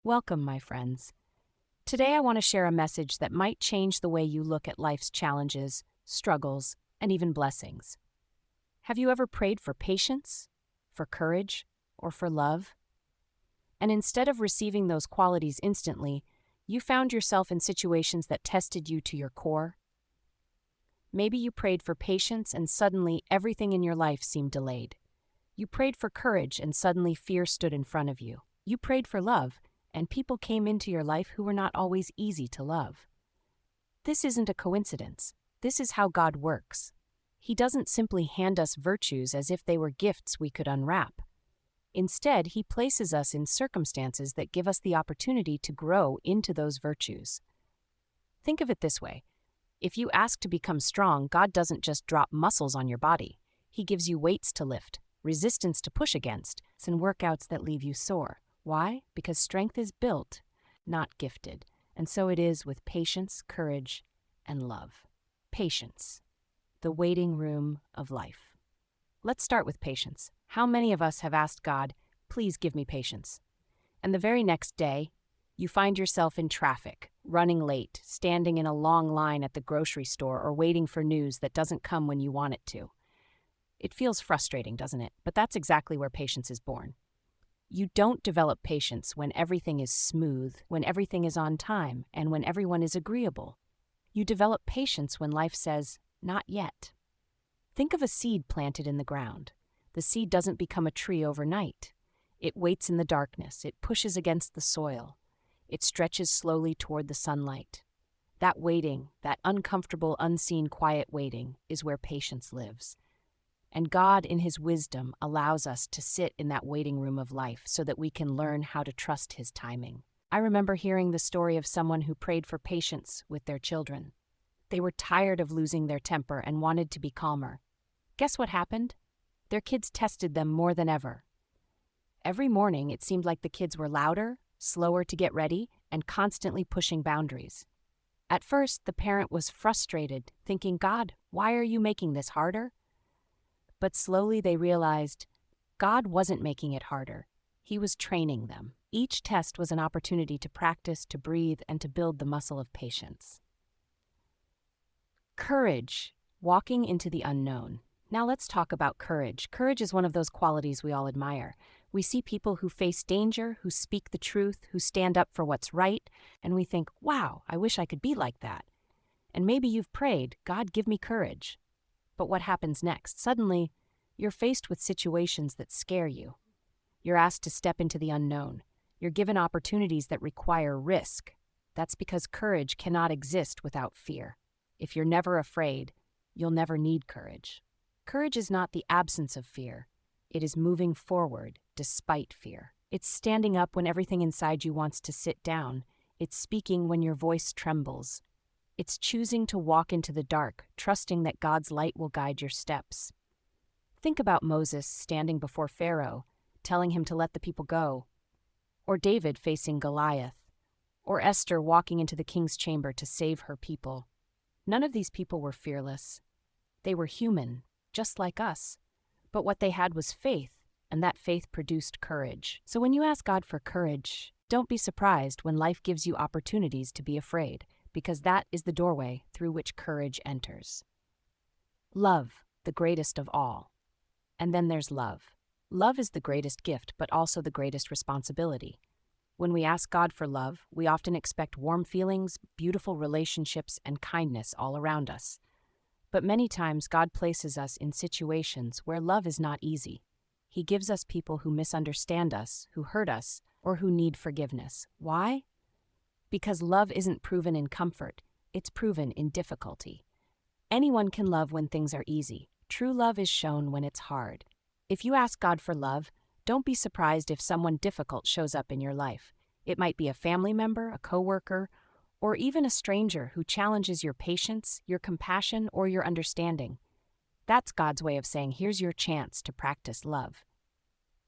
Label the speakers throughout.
Speaker 1: Welcome, my friends. Today I want to share a message that might change the way you look at life's challenges, struggles, and even blessings. Have you ever prayed for patience, for courage, or for love? And instead of receiving those qualities instantly, you found yourself in situations that tested you to your core? Maybe you prayed for patience and suddenly everything in your life seemed delayed. You prayed for courage and suddenly fear stood in front of you. You prayed for love and people came into your life who were not always easy to love. This isn't a coincidence. This is how God works. He doesn't simply hand us virtues as if they were gifts we could unwrap. Instead, He places us in circumstances that give us the opportunity to grow into those virtues. Think of it this way. If you ask to become strong, God doesn't just drop muscles on your body. He gives you weights to lift, resistance to push against, and workouts that leave you sore. Why? Because strength is built, not gifted. And so it is with patience, courage, and love. Patience, the waiting room of life. Let's start with patience. How many of us have asked God, please give me patience? And the very next day, you find yourself in traffic, running late, standing in a long line at the grocery store, or waiting for news that doesn't come when you want it to. It feels frustrating, doesn't it? But that's exactly where patience is born. You don't develop patience when everything is smooth, when everything is on time, and when everyone is agreeable. You develop patience when life says, not yet. Think of a seed planted in the ground. The seed doesn't become a tree overnight. It waits in the darkness. It pushes against the soil. It stretches slowly toward the sunlight. That waiting, that uncomfortable, unseen, quiet waiting, is where patience lives. And God, in His wisdom, allows us to sit in that waiting room of life so that we can learn how to trust His timing. I remember hearing the story of someone who prayed for patience with their children. They were tired of losing their temper and wanted to be calmer. Guess what happened? Their kids tested them more than ever. Every morning, it seemed like the kids were louder, slower to get ready, and constantly pushing boundaries. At first, the parent was frustrated, thinking, God, why are you making this harder? But slowly they realized God wasn't making it harder. He was training them. Each test was an opportunity to practice, to breathe, and to build the muscle of patience. Courage, walking into the unknown. Now let's talk about courage. Courage is one of those qualities we all admire. We see people who face danger, who speak the truth, who stand up for what's right, and we think, wow, I wish I could be like that. And maybe you've prayed, God, give me courage. But what happens next? Suddenly, you're faced with situations that scare you. You're asked to step into the unknown. You're given opportunities that require risk. That's because courage cannot exist without fear. If you're never afraid, you'll never need courage. Courage is not the absence of fear. It is moving forward despite fear. It's standing up when everything inside you wants to sit down. It's speaking when your voice trembles. It's choosing to walk into the dark, trusting that God's light will guide your steps. Think about Moses standing before Pharaoh, telling him to let the people go, or David facing Goliath, or Esther walking into the king's chamber to save her people. None of these people were fearless. They were human, just like us. But what they had was faith, and that faith produced courage. So when you ask God for courage, don't be surprised when life gives you opportunities to be afraid, because that is the doorway through which courage enters. Love, the greatest of all. And then there's love. Love is the greatest gift, but also the greatest responsibility. When we ask God for love, we often expect warm feelings, beautiful relationships, and kindness all around us. But many times God places us in situations where love is not easy. He gives us people who misunderstand us, who hurt us, or who need forgiveness. Why? Because love isn't proven in comfort, it's proven in difficulty. Anyone can love when things are easy. True love is shown when it's hard. If you ask God for love, don't be surprised if someone difficult shows up in your life. It might be a family member, a coworker, or even a stranger who challenges your patience, your compassion, or your understanding. That's God's way of saying, here's your chance to practice love.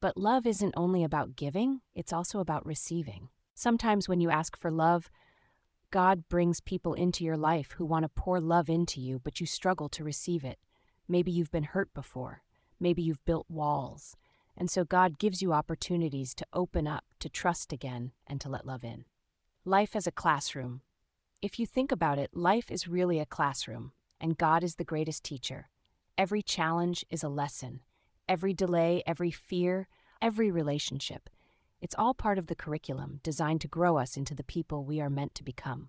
Speaker 1: But love isn't only about giving, it's also about receiving. Sometimes when you ask for love, God brings people into your life who want to pour love into you, but you struggle to receive it. Maybe you've been hurt before. Maybe you've built walls. And so God gives you opportunities to open up, to trust again, and to let love in. Life as a classroom. If you think about it, life is really a classroom, and God is the greatest teacher. Every challenge is a lesson. Every delay, every fear, every relationship. It's all part of the curriculum designed to grow us into the people we are meant to become.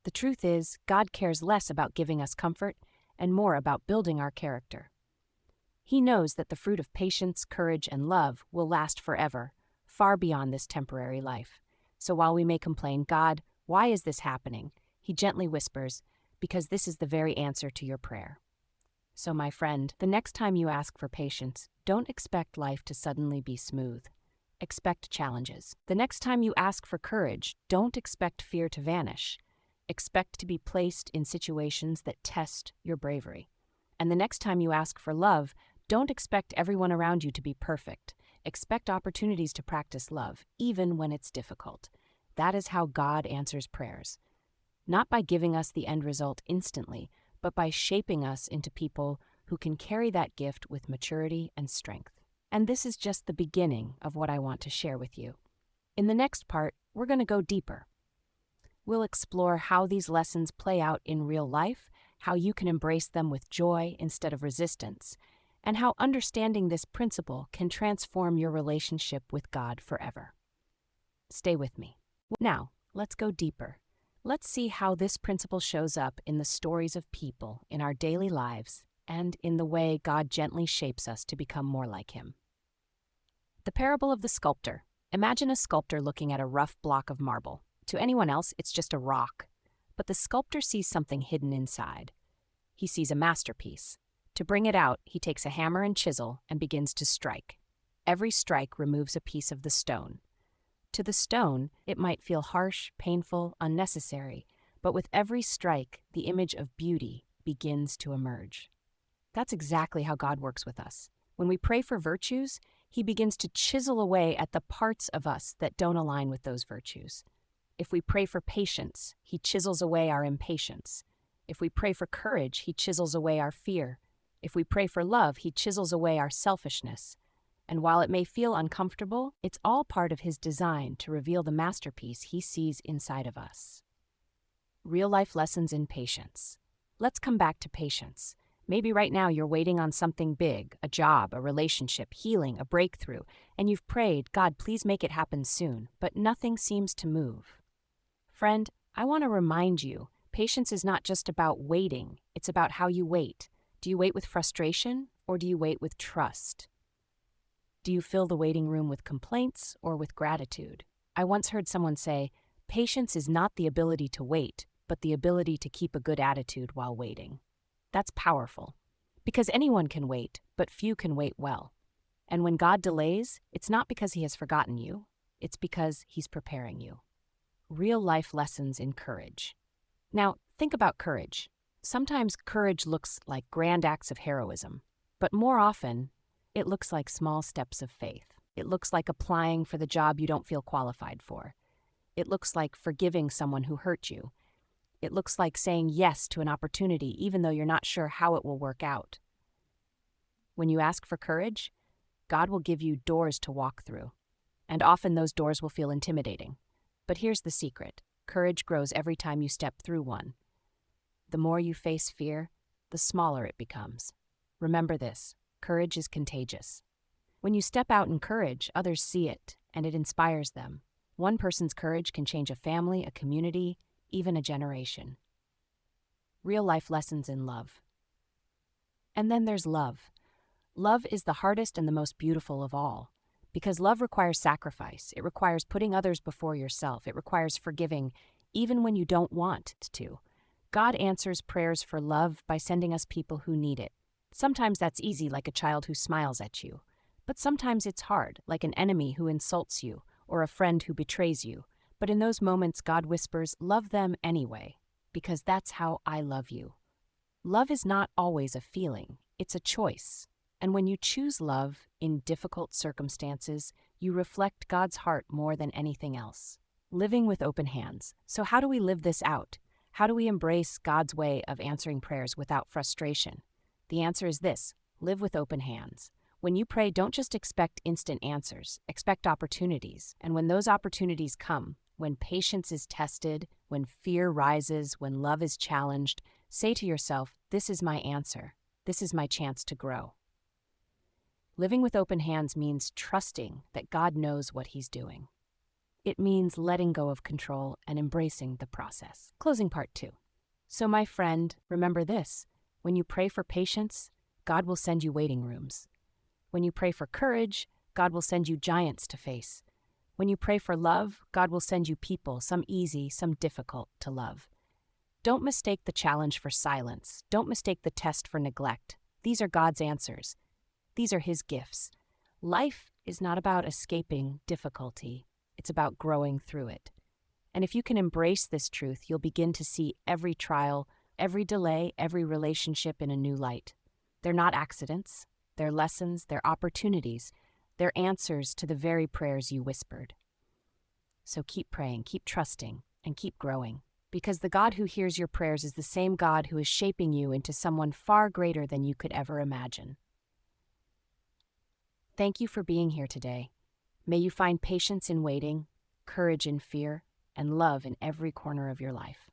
Speaker 1: The truth is, God cares less about giving us comfort and more about building our character. He knows that the fruit of patience, courage, and love will last forever, far beyond this temporary life. So while we may complain, "God, why is this happening?" He gently whispers, "Because this is the very answer to your prayer." So my friend, the next time you ask for patience, don't expect life to suddenly be smooth. Expect challenges. The next time you ask for courage, don't expect fear to vanish. Expect to be placed in situations that test your bravery. And the next time you ask for love, don't expect everyone around you to be perfect. Expect opportunities to practice love, even when it's difficult. That is how God answers prayers. Not by giving us the end result instantly, but by shaping us into people who can carry that gift with maturity and strength. And this is just the beginning of what I want to share with you. In the next part, we're going to go deeper. We'll explore how these lessons play out in real life, how you can embrace them with joy instead of resistance, and how understanding this principle can transform your relationship with God forever. Stay with me. Now, let's go deeper. Let's see how this principle shows up in the stories of people in our daily lives and in the way God gently shapes us to become more like Him. The parable of the sculptor. Imagine a sculptor looking at a rough block of marble. To anyone else, it's just a rock. But the sculptor sees something hidden inside. He sees a masterpiece. To bring it out, he takes a hammer and chisel and begins to strike. Every strike removes a piece of the stone. To the stone, it might feel harsh, painful, unnecessary, but with every strike, the image of beauty begins to emerge. That's exactly how God works with us. When we pray for virtues, He begins to chisel away at the parts of us that don't align with those virtues. If we pray for patience, He chisels away our impatience. If we pray for courage, He chisels away our fear. If we pray for love, He chisels away our selfishness. And while it may feel uncomfortable, it's all part of His design to reveal the masterpiece He sees inside of us. Real-life lessons in patience. Let's come back to patience. Maybe right now you're waiting on something big, a job, a relationship, healing, a breakthrough, and you've prayed, "God, please make it happen soon," but nothing seems to move. Friend, I want to remind you, patience is not just about waiting, it's about how you wait. Do you wait with frustration, or do you wait with trust? Do you fill the waiting room with complaints or with gratitude? I once heard someone say, "Patience is not the ability to wait, but the ability to keep a good attitude while waiting." That's powerful. Because anyone can wait, but few can wait well. And when God delays, it's not because He has forgotten you, it's because He's preparing you. Real-life lessons in courage. Now, think about courage. Sometimes courage looks like grand acts of heroism, but more often, it looks like small steps of faith. It looks like applying for the job you don't feel qualified for. It looks like forgiving someone who hurt you. It looks like saying yes to an opportunity even though you're not sure how it will work out. When you ask for courage, God will give you doors to walk through. And often those doors will feel intimidating. But here's the secret. Courage grows every time you step through one. The more you face fear, the smaller it becomes. Remember this, courage is contagious. When you step out in courage, others see it, and it inspires them. One person's courage can change a family, a community, even a generation. Real-life lessons in love. And then there's love. Love is the hardest and the most beautiful of all. Because love requires sacrifice. It requires putting others before yourself. It requires forgiving, even when you don't want to. God answers prayers for love by sending us people who need it. Sometimes that's easy, like a child who smiles at you. But sometimes it's hard, like an enemy who insults you, or a friend who betrays you. But in those moments, God whispers, "Love them anyway, because that's how I love you." Love is not always a feeling, it's a choice. And when you choose love in difficult circumstances, you reflect God's heart more than anything else. Living with open hands. So how do we live this out? How do we embrace God's way of answering prayers without frustration? The answer is this: live with open hands. When you pray, don't just expect instant answers, expect opportunities. And when those opportunities come, when patience is tested, when fear rises, when love is challenged, say to yourself, "This is my answer. This is my chance to grow." Living with open hands means trusting that God knows what He's doing. It means letting go of control and embracing the process. Closing part 2. So, my friend, remember this: when you pray for patience, God will send you waiting rooms. When you pray for courage, God will send you giants to face. When you pray for love, God will send you people, some easy, some difficult to love. Don't mistake the challenge for silence. Don't mistake the test for neglect. These are God's answers. These are His gifts. Life is not about escaping difficulty. It's about growing through it. And if you can embrace this truth, you'll begin to see every trial, every delay, every relationship in a new light. They're not accidents. They're lessons. They're opportunities. They're answers to the very prayers you whispered. So keep praying, keep trusting, and keep growing. Because the God who hears your prayers is the same God who is shaping you into someone far greater than you could ever imagine. Thank you for being here today. May you find patience in waiting, courage in fear, and love in every corner of your life.